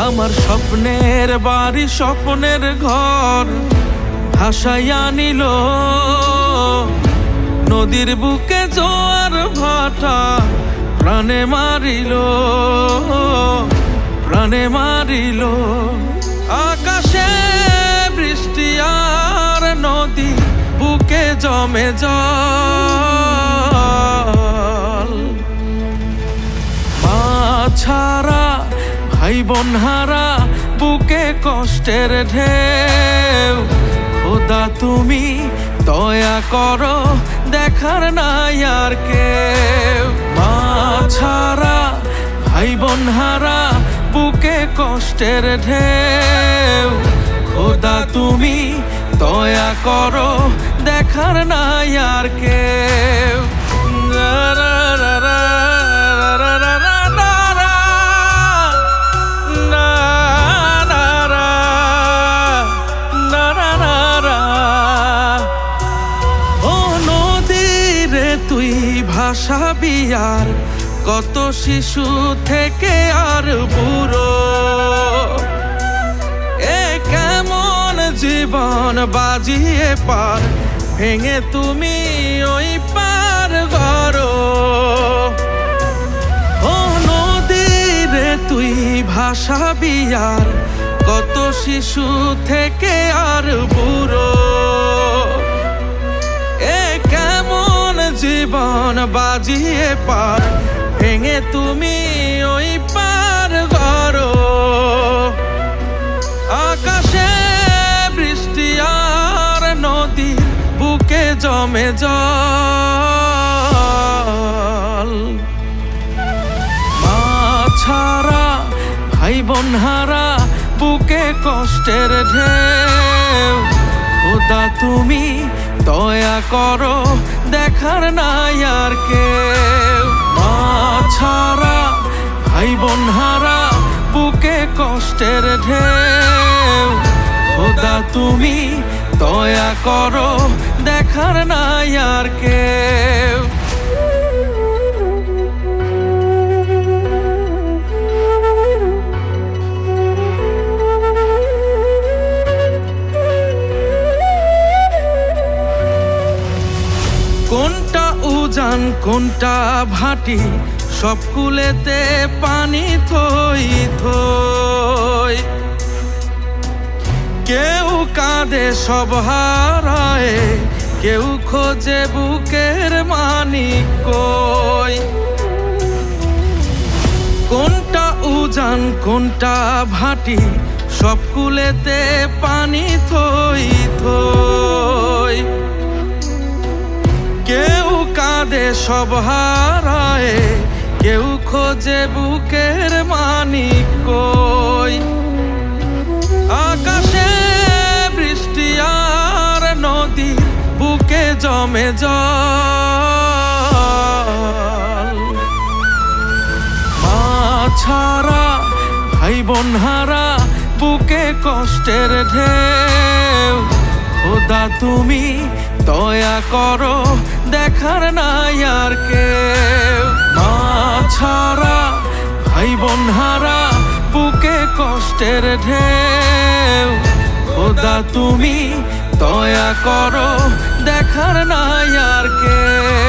আমার স্বপ্নের বাড়ি স্বপ্নের ঘর ভাসাইয়া নিল নদীর বুকে জোয়ার ভাটা প্রাণে মারিল প্রাণে মারিল আকাশে বৃষ্টি আর নদী বুকে জমে জল মা ছাড়া ভাই বোন হারা বুকে কষ্টের ঢেউ খোদা তুমি দয়া করো দেখার নাই আর কেউ মা ছাড়া ভাই বোন হারা বুকে কষ্টের ঢেউ খোদা তুমি দয়া করো দেখার নাই আর কেউ তুই ভাসাবি আর কত শিশু থেকে আর বুড়ো এ কেমন জীবন বাজিয়ে পার ভেঙে তুমি ওই পার গড়ো ও নদী রে তুই ভাসাবি আর কত শিশু থেকে আর বুড়ো জীবন বাজিয়ে পার ভেঙে তুমি ওই পার গড়ো আকাশে বৃষ্টি আর নদী বুকে জমে জল মা ছাড়া ভাই বোন হারা বুকে কষ্টের ঢেউ খোদা তুমি দয়া করো দেখার নাই আর কেউ মা ছাড়া ভাই বোন হারা বুকে কষ্টের ঢেউ খোদা তুমি দয়া করো দেখার নাই আর কেউ কোনটা উজান কোনটা ভাটি সব কুলেতে পানি থই থই কেউ কাঁদে সব হারায় কেউ খোঁজে বুকের মানিক কই কোনটা উজান কোনটা ভাটি সব কুলেতে পানি থই থই কেউ কাঁদে সব হারায় কেউ খোঁজে বুকের মানিক কই আকাশে বৃষ্টি আর নদী বুকে জমে জল মা ছাড়া ভাই বোন হারা বুকে কষ্টের ঢেউ খোদা তুমি দয়া করো দেখার নাই আর কেউ মা ছাড়া ভাই বোন হারা বুকে কষ্টের ঢেউ খোদা তুমি দয়া করো দেখার নাই আর কেউ